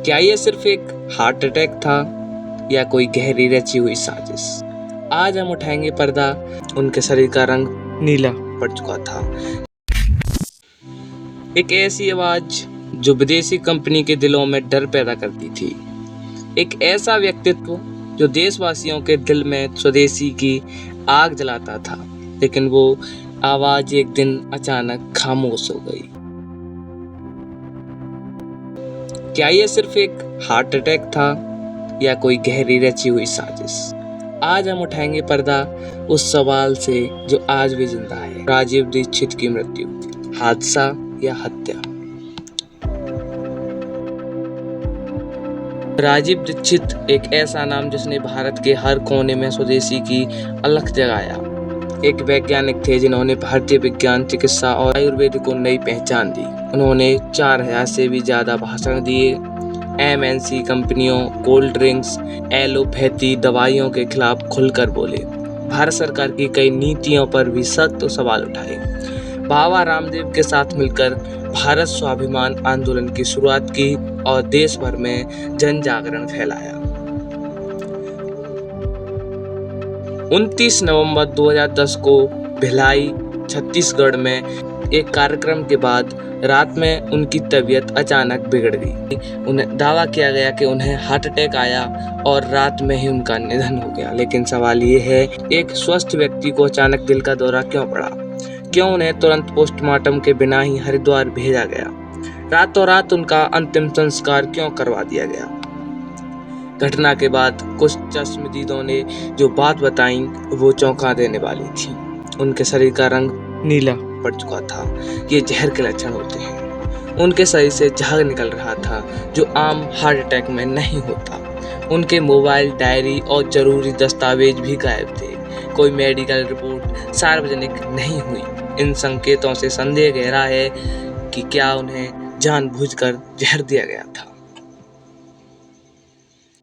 क्या ये सिर्फ एक हार्ट अटैक था या कोई गहरी रची हुई साजिश? आज हम उठाएंगे पर्दा। उनके शरीर का रंग नीला पड़ चुका था। एक ऐसी आवाज जो विदेशी कंपनी के दिलों में डर पैदा करती थी। एक ऐसा व्यक्तित्व जो देशवासियों के दिल में स्वदेशी की आग जलाता था, लेकिन वो आवाज एक दिन अचानक खामोश हो गई। क्या ये सिर्फ एक हार्ट अटैक था या कोई गहरी रची हुई साजिश? आज हम उठाएंगे पर्दा उस सवाल से जो आज भी जिंदा है। राजीव दीक्षित की मृत्यु, हादसा या हत्या? राजीव दीक्षित एक ऐसा नाम जिसने भारत के हर कोने में स्वदेशी की अलख जगाया। एक वैज्ञानिक थे जिन्होंने भारतीय विज्ञान, चिकित्सा और आयुर्वेद को नई पहचान दी। उन्होंने 4000 से भी ज्यादा भाषण दिए, MNC कंपनियों, कोल्ड ड्रिंक्स, एलोपैथी दवाइयों के खिलाफ खुलकर बोले, भारत सरकार की कई नीतियों पर भी सख्त सवाल उठाए। बाबा रामदेव के साथ मिलकर भारत स्वाभिमान आंदोलन की शुरुआत की और देश भर में जन जागरण फैलाया। 29 नवंबर 2010 को भिलाई, छत्तीसगढ़ में एक कार्यक्रम के बाद रात में उनकी तबीयत अचानक बिगड़ गई। उन्हें दावा किया गया कि उन्हें हार्ट अटैक आया और रात में ही उनका निधन हो गया। लेकिन सवाल ये है, एक स्वस्थ व्यक्ति को अचानक दिल का दौरा क्यों पड़ा? क्यों उन्हें तुरंत पोस्टमार्टम के बिना ही हरिद्वार भेजा गया? रातों रात उनका अंतिम संस्कार क्यों करवा दिया गया? घटना के बाद कुछ चश्मदीदों ने जो बात बताई वो चौंका देने वाली थी। उनके शरीर का रंग नीला पड़ चुका था। ये जहर के लक्षण होते हैं। उनके शरीर से झाग निकल रहा था जो आम हार्ट अटैक में नहीं होता। उनके मोबाइल, डायरी और जरूरी दस्तावेज भी गायब थे। कोई मेडिकल रिपोर्ट सार्वजनिक नहीं हुई। इन संकेतों से संदेह गहरा है कि क्या उन्हें जानबूझकर जहर दिया गया था।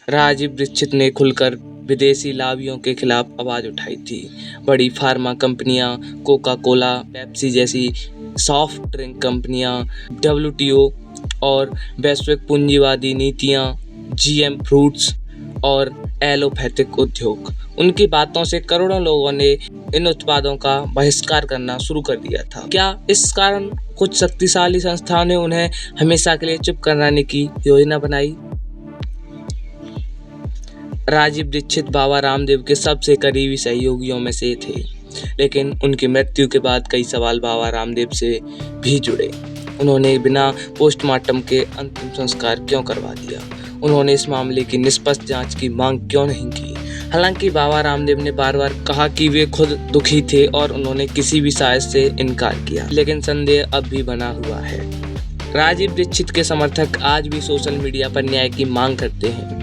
राजीव दीक्षित ने खुलकर विदेशी लाभियों के खिलाफ आवाज उठाई थी। बड़ी फार्मा कंपनियां, कोका कोला, पेप्सी जैसी सॉफ्ट ड्रिंक कंपनियां, WTO और वैश्विक पूंजीवादी नीतियां, GM फ्रूट्स और एलोपैथिक उद्योग, उनकी बातों से करोड़ों लोगों ने इन उत्पादों का बहिष्कार करना शुरू कर दिया था। क्या इस कारण कुछ शक्तिशाली संस्थाओं ने उन्हें हमेशा के लिए चुप कराने की योजना बनाई? राजीव दीक्षित बाबा रामदेव के सबसे करीबी सहयोगियों में से थे, लेकिन उनकी मृत्यु के बाद कई सवाल बाबा रामदेव से भी जुड़े। उन्होंने बिना पोस्टमार्टम के अंतिम संस्कार क्यों करवा दिया? उन्होंने इस मामले की निष्पक्ष जांच की मांग क्यों नहीं की? हालांकि बाबा रामदेव ने बार बार कहा कि वे खुद दुखी थे और उन्होंने किसी भी साजिश से इनकार किया, लेकिन संदेह अब भी बना हुआ है। राजीव दीक्षित के समर्थक आज भी सोशल मीडिया पर न्याय की मांग करते हैं।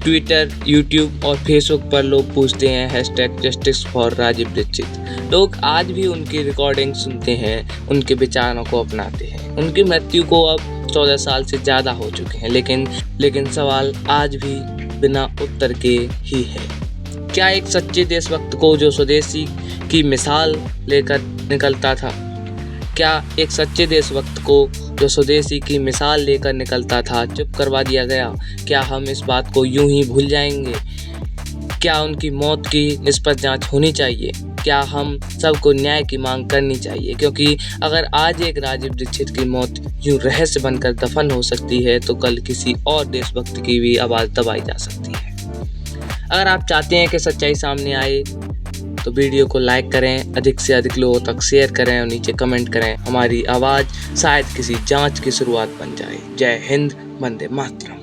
ट्विटर, यूट्यूब और फेसबुक पर लोग पूछते हैं #Justice for राजीव दीक्षित। लोग आज भी उनकी रिकॉर्डिंग सुनते हैं, उनके विचारों को अपनाते हैं। उनकी मृत्यु को अब 14 साल से ज़्यादा हो चुके हैं, लेकिन सवाल आज भी बिना उत्तर के ही है। क्या एक सच्चे देशभक्त को जो स्वदेशी की मिसाल लेकर निकलता था, क्या एक सच्चे देशभक्त को जो स्वदेशी की मिसाल लेकर निकलता था चुप करवा दिया गया? क्या हम इस बात को यूं ही भूल जाएंगे? क्या उनकी मौत की निष्पक्ष जांच होनी चाहिए? क्या हम सबको न्याय की मांग करनी चाहिए? क्योंकि अगर आज एक राजीव दीक्षित की मौत यूं रहस्य बनकर दफन हो सकती है, तो कल किसी और देशभक्त की भी आवाज़ दबाई जा सकती है। अगर आप चाहते हैं कि सच्चाई सामने आए तो वीडियो को लाइक करें, अधिक से अधिक लोगों तक शेयर करें और नीचे कमेंट करें। हमारी आवाज़ शायद किसी जांच की शुरुआत बन जाए। जय हिंद, वंदे मातरम।